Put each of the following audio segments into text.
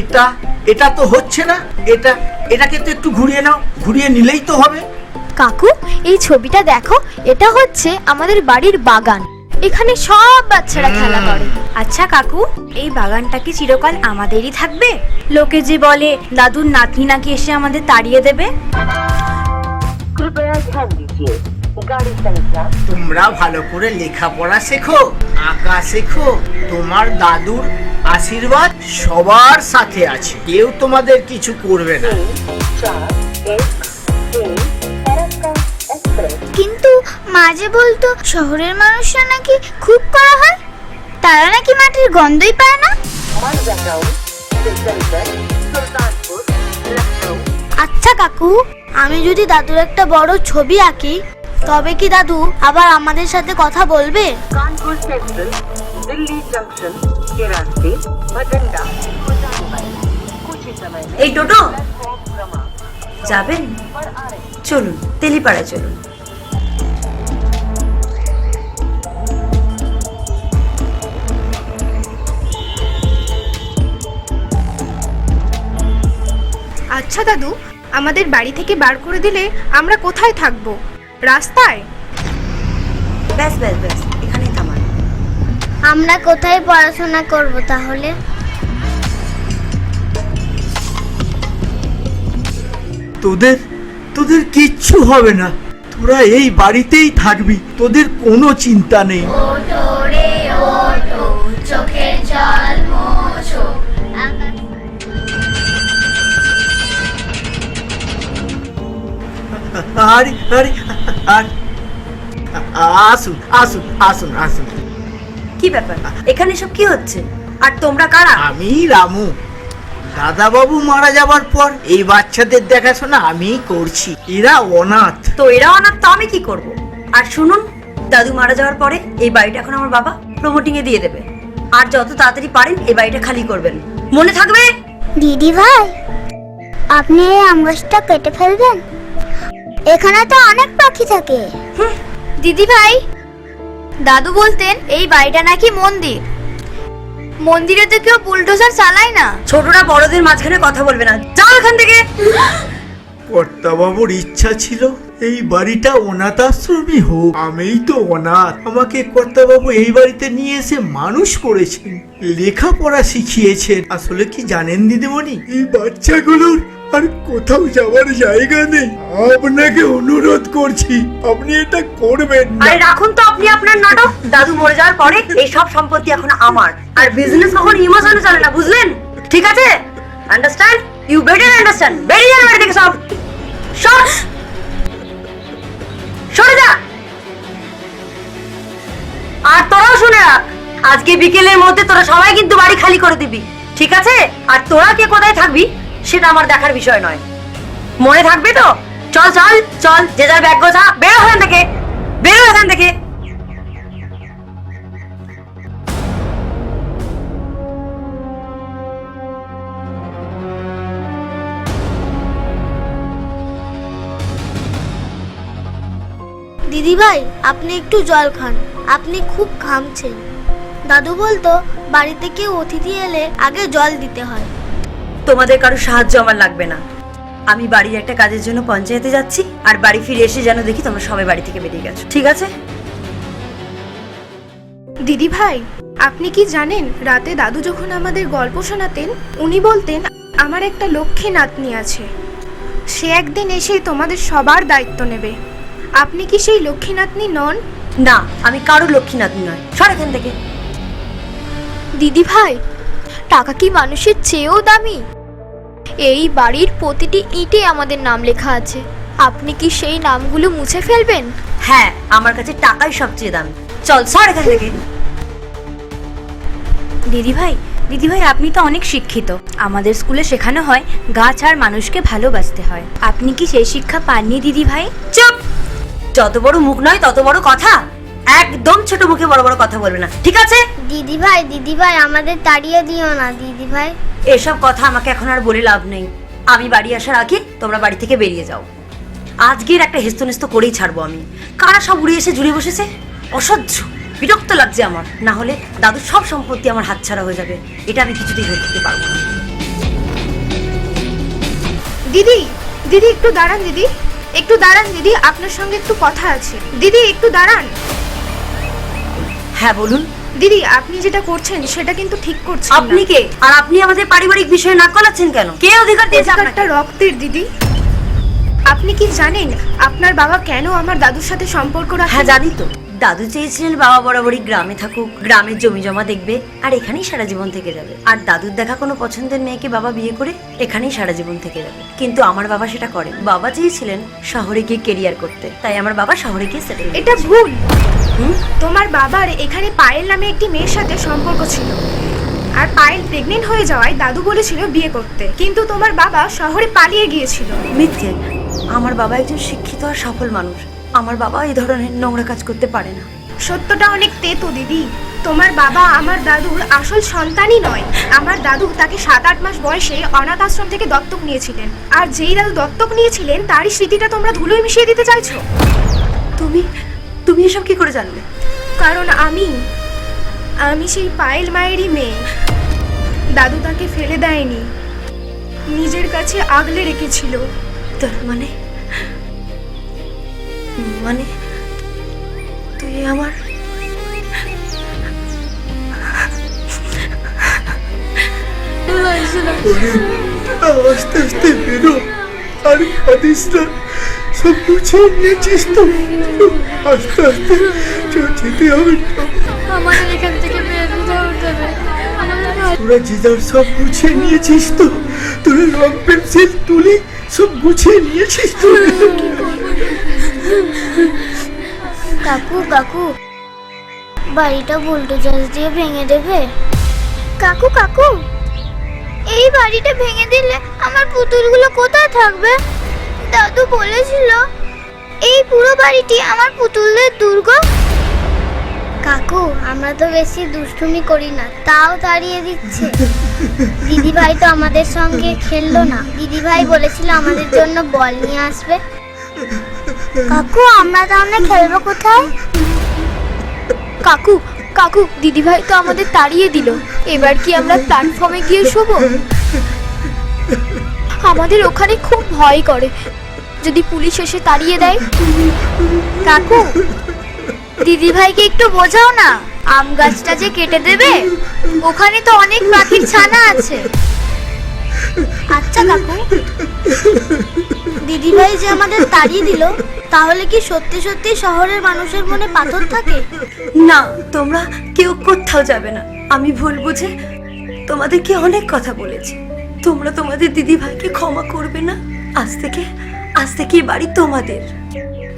এটা এটা তো হচ্ছে না। এটাকে তো একটু ঘুরিয়ে নাও, ঘুরিয়ে নিলেই তো হবে। কাকু, এই ছবিটা দেখো, এটা হচ্ছে আমাদের বাড়ির বাগান। এখানে সব বাচ্চারা খেলা করে। আচ্ছা কাকু, এই বাগানটা কি চিরকাল আমাদেরই থাকবে? লোকে যে বলে দাদুর নাতনি নাকি এসে আমাদের তাড়িয়ে দেবে। তোমরা ভালো করে লেখাপড়া শেখো, আঁকা শেখো। তোমার দাদুর আশীর্বাদ সবার সাথে আছে, কেউ তোমাদের কিছু করবে না। কিন্তু মাঝে বলতো শহরের মানুষরা নাকি খুব করা হয়, তারা নাকি মাটির গন্ধই পায় না। আচ্ছা কাকু, আমি যদি দাদুর একটা বড় ছবি আঁকি, তবে কি দাদু আবার আমাদের সাথে কথা বলবে? कानपुर सेंट्रल दिल्ली जंक्शन के रास्ते भटंडा को जाने वाले कुछ ही समय में এই টোটো प्लेटफॉर्म क्रमांक যাবেন? पर आ रहे हैं। চলুন, তেলিপাড়া চলুন। আচ্ছা দাদু, আমাদের বাড়ি থেকে বার করে দিলে আমরা কোথায় থাকবো? রাস্তায়? ব্যাস ব্যাস ব্যাস, এখানেই থামান। আমরা কোথায় পড়াশোনা করব তাহলে? তোদের কিচ্ছু হবে না, তোরা এই বাড়িতেই থাকবি, তোদের কোনো চিন্তা নেই। চোখের জল মোছো। আরে আরে আরে, আসুন আসুন আসুন আসুন। কি ব্যাপার, এখানে সব কি হচ্ছে? আর তোমরা কারা? আমি রামু। দাদাবাবু মারা যাবার পর এই বাচ্চাদের দেখাশোনা আমিই করছি। এরা অনাথ। তো এরা অনাথ, তো আমি কি করব? আর শুনুন, দাদু মারা যাওয়ার পরে এই বাড়িটা এখন আমার বাবা প্রমোটিং এ দিয়ে দেবে। আর যত তাড়াতাড়ি পারেন এই বাড়িটা খালি করবেন, মনে থাকবে? দিদি ভাই, আপনি এই আম গাছটা কেটে ফেলবেন? এখানে তো অনেক পাখি থাকে। দিদি ভাই, দাদু বলতেন এই বাড়িটা নাকি মন্দির। মন্দিরে তো কেউ বুলডোজার চালায় না। ছোটরা বড়দের মাঝখানে কথা বলবে না, যাও এখান থেকে। কর্তাবাবুর ইচ্ছা ছিল এই বাড়িটা অনাথ আশ্রমই হোক। আমিই তো অনাথ। আমাকে কর্তাবাবু এই বাড়িতে নিয়ে এসে মানুষ করেছেন, লেখাপড়া শিখিয়েছেন। আসলে কি জানেন দিদিমণি, এই বাচ্চাগুলোর আর কোথাও যাওয়ার জায়গা নেই। আপনাকে অনুরোধ করছি, আপনি এটা করবেন না। আরে রাখুন তো আপনি আপনার নাটক। দাদু মরে যাওয়ার পরে এই সব সম্পত্তি এখন আমার, আর বিজনেস কখন ইমোশনে চলে না, বুঝলেন? ঠিক আছে? আন্ডারস্ট্যান্ড? You better understand. বেরিয়ে যান বাড়ি থেকে সব। সর, সরে যা। আর তোরাও শুনে রাখ, আজকে বিকেলের মধ্যে তোরা সবাই কিন্তু বাড়ি খালি করে দিবি, ঠিক আছে? আর তোরা কে কোথায় থাকবি সেটা আমার দেখার বিষয় নয়, মনে থাকবে তো? চল চল চল, যে যার ব্যাগ গোছা, বেরো এখান থেকে, বেরো এখান থেকে। দিদি ভাই, আপনি একটু জল খান, আপনি খুব ঘামছেন। দাদু বলতো বাড়িতে কেউ অতিথি এলে আগে জল দিতে হয়। তোমাদের কারো সাহায্য আমার লাগবে না। আমি বাড়ির একটা কাজের জন্য পঞ্চায়েতে যাচ্ছি, আর বাড়ি ফিরে এসে যেন দেখি তোমরা সবাই বাড়ি থেকে বেরিয়ে গেছো, ঠিক আছে? দিদি ভাই, আপনি কি জানেন রাতে দাদু যখন আমাদের গল্প শোনাতেন, উনি বলতেন আমার একটা লক্ষ্মী নাতনি আছে, সে একদিন এসে তোমাদের সবার দায়িত্ব নেবে। আপনি কি সেই লক্ষ্মী নাতনি নন? না, আমি কারো লক্ষ্মী নাতনি নয়, সর এখান থেকে। দিদি ভাই, টাকা কি মানুষের চেয়েও দামি? এই বাড়ির প্রতিটি ইটে আমাদের নাম লেখা আছে। আপনি কি সেই নামগুলো মুছে ফেলবেন? হ্যাঁ, আমার কাছে টাকাই সবচেয়ে দামি। চল সর এখান থেকে। দিদি ভাই, আপনি তো অনেক শিক্ষিত। আমাদের স্কুলে শেখানো হয় গাছ আর মানুষকে ভালোবাসতে হয়। আপনি কি সেই শিক্ষা পাননি দিদি ভাই? চুপ! যত বড় মুখ নয় তত বড় কথা। একদম ছোট মুখে বড় বড় কথা বলবে না, ঠিক আছে? দিদি ভাই আমাদের তাড়িয়ে দিও না দিদি ভাই। এসব কথা আমাকে এখন আর বলে লাভ নেই। আমি বাড়ি আসার আগে তোমরা বাড়ি থেকে বেরিয়ে যাও। আজকের একটা হেস্তনেস্ত করেই ছাড়বো আমি। কারা সব উড়ে এসে জুড়ে বসেছে, অসহ্য, বিরক্ত লাগছে আমার। না হলে দাদুর সব সম্পত্তি আমার হাতছাড়া হয়ে যাবে, এটা আমি কিছুতেই হতে দিতে পারবো না। দিদি, দিদি একটু দাঁড়ান দিদি, একটু দাঁড়ান দিদি, আপনার সঙ্গে একটু কথা আছে। দিদি একটু দাঁড়ান। হ্যাঁ বলুন। দিদি, আপনি যেটা করছেন সেটা কিন্তু ঠিক করছেন না। আপনি কে? আর আপনি আমাদের পারিবারিক বিষয়ে নাক গলাচ্ছেন কেন? কে অধিকার দিয়েছে আপনাকে? অধিকারটা রক্তের দিদি। আপনি কি জানেন আপনার বাবা কেন আমার দাদুর সাথে সম্পর্ক রাখেন? হ্যাঁ জানি তো। দাদু চেয়েছিলেন বাবা বরাবরই গ্রামে থাকুক, গ্রামের জমি জমা দেখবে আর এখানেই সারা জীবন থেকে যাবে। আর দাদুর দেখা কোনো পছন্দের মেয়েকে বাবা বিয়ে করে এখানেই সারা জীবন থেকে যাবে। কিন্তু আমার বাবা সেটা করেন। বাবা চেয়েছিলেন শহরে গিয়ে কেরিয়ার করতে, তাই আমার বাবা শহরে গিয়ে সেটেল। এটা ভুল। তোমার বাবার এখানে পায়েল নামে একটি মেয়ের সাথে সম্পর্ক ছিল, আর পায়েল প্রেগনেন্ট হয়ে যাওয়ায় দাদু বলেছিল বিয়ে করতে, কিন্তু তোমার বাবা শহরে পালিয়ে গিয়েছিল। মিথ্যে। আমার বাবা একজন শিক্ষিত আর সফল মানুষ। আমার বাবা এই ধরনের নোংরা কাজ করতে পারে না। সত্যটা অনেক তেতো দিদি। তোমার বাবা আমার দাদুর আসল সন্তানই নয়। আমার দাদু তাকে 7-8 মাস বয়সে অনাথ আশ্রম থেকে দত্তক নিয়েছিলেন, আর যেই দাদু দত্তক নিয়েছিলেন তারই স্মৃতিটা তোমরা ধুলোয় মিশিয়ে দিতে চাইছো। তুমি এসব কি করে জানলে? কারণ আমি সেই পায়েল মায়েরই মেয়ে। দাদু তাকে ফেলে দেয়নি, নিজের কাছে আগলে রেখেছিল। তার মানে তুই আমার আস্তে আস্তে বেরো, আর কাঁদিস না, সব গুছিয়ে নিয়েছিস তো? আস্তে আস্তে যেতে হবে। আমাদের এখান থেকে বের হতে হবে। তোরা যে যার সব গুছিয়ে নিয়েছিস তো? তোরা রং পেন্সিল তুলি সব গুছিয়ে নিয়েছিস তো? কাকু কাকু, বাড়িটা বুলডোজার দিয়ে ভেঙে দেবে। কাকু কাকু, এই বাড়িটা ভেঙে দিলে আমার পুতুলগুলো কোথায় থাকবে? দাদু বলেছিল এই পুরো বাড়িটি আমার পুতুলদের দুর্গ। কাকু, আমরা তো বেশি দুষ্টুমি করি না, তাও তাড়িয়ে দিচ্ছে। দিদিভাই তো আমাদের সঙ্গে খেললো না। দিদিভাই বলেছিল আমাদের জন্য বল নিয়ে আসবে। কাকু, আমরা তাহলে খেলবো কোথায়? কাকু কাকু, দিদিভাই তো আমাদের তাড়িয়ে দিল। এবার কি আমরা প্ল্যাটফর্মে গিয়ে শোবো? আমাদের ওখানে খুব ভয় করে, যদি পুলিশ এসে তাড়িয়ে দেয়। কাকু, দিদিভাইকে একটু বোঝাও না, আম গাছটা যে কেটে দেবে, ওখানে তো অনেক পাখির ছানা আছে। আচ্ছা কাকু। দিদিভাই যে আমাদের তাড়িয়ে দিল, তাহলে কি সত্যি সত্যি শহরের মানুষের মনে পাথর থাকে? না, তোমরা কেউ কোথাও যাবে না। আমি ভুল বুঝে তোমাদেরকে অনেক কথা বলেছি। তোমরা তোমাদের দিদি ভাইকে ক্ষমা করবে না। আজ থেকে এই বাড়ি তোমাদের।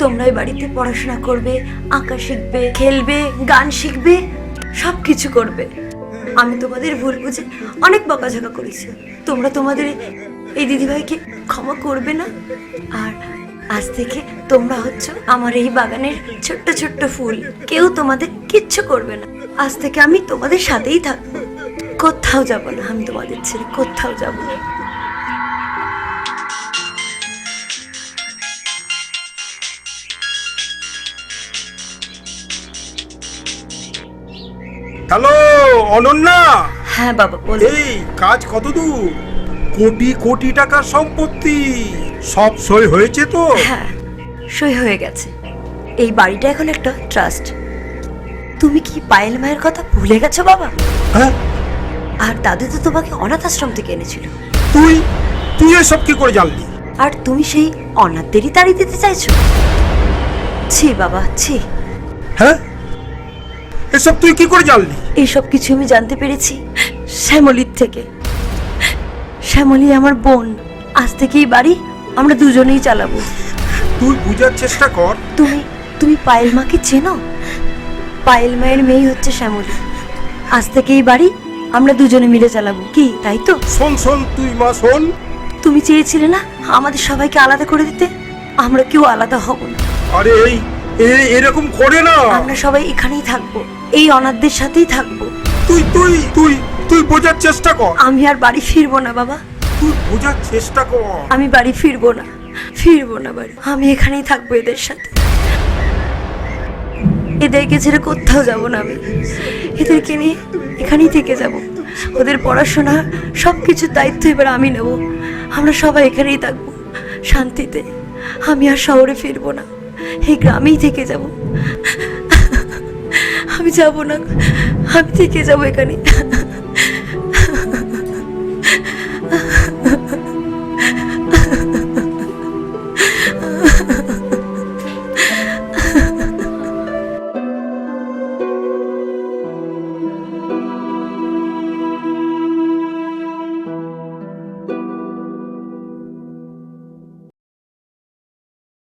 তোমরা এই বাড়িতে পড়াশোনা করবে, আঁকা শিখবে, খেলবে, গান শিখবে, সবকিছু করবে। আমি তোমাদের ভুল বুঝে অনেক বকাঝকা করেছি। তোমরা তোমাদের এই দিদিভাইকে ক্ষমা করবে না। আর আজ থেকে তোমরা হচ্ছ আমার এই বাগানের ছোট্ট ছোট্ট ফুল। কেউ তোমাদের কিচ্ছু করবে না। আজ থেকে আমি তোমাদের সাথেই থাকবো, কোথাও যাব না। আমি তোমাদের ছেড়ে কোথাও যাব না। হ্যালো অনন্যা। হ্যাঁ বাবা বলো। এই কাজ কত দূর? কোটি কোটি টাকার সম্পত্তি সব সই হয়েছে তো? হ্যাঁ, সই হয়ে গেছে। এই বাড়িটা এখন একটা ট্রাস্ট। তুমি কি পায়েল মায়ের কথা ভুলে গেছো বাবা? হ্যাঁ, আর দাদু তো তোমাকে অনাথ আশ্রম থেকে এনেছিল। তুই এসব কি করে জানলি? আর তুমি সেই অনাথদেরই তাড়িয়ে দিতে চাইছো? ছি বাবা, ছি। হ্যাঁ, এসব তুই কি করে জানলি? এইসব কিছু আমি জানতে পেরেছি শ্যামলীর থেকে। শ্যামলী আমার বোন। আজ থেকে এই বাড়ি আমরা দুজনেই চালাবো। তুই বুঝার চেষ্টা কর। তুমি পায়েল মাকে চেনো? পায়েল মায়ের মেয়ে হচ্ছে শ্যামলী। আজ থেকে এই বাড়ি আমরা দুজনে মিলে চালাবো, কি তাই তো? শোন তুই মা শোন। তুমি চেয়েছিলে না আমাদের সবাইকে আলাদা করে দিতে? আমরা কেউ আলাদা হব না। আরে এরকম করে না। আমরা সবাই এখানেই থাকবো, এই অনাথদের সাথেই থাকবো। তুই বোঝার চেষ্টা কর। আমি আর বাড়ি ফিরবো না বাবা। তুই বোঝার চেষ্টা কর। আমি বাড়ি ফিরবো না বাড়ি। আমি এখানেই থাকবো এদের সাথে। এদেরকে ছেড়ে কোথাও যাব না আমি। এদেরকে নিয়ে এখানেই থেকে যাব। ওদের পড়াশোনা সবকিছুর দায়িত্ব এবার আমি নেব। আমরা সবাই এখানেই থাকবো শান্তিতে। আমি আর শহরে ফিরবো না, এই গ্রামেই থেকে যাব। আমি যাব না, আমি থেকে যাবো এখানে।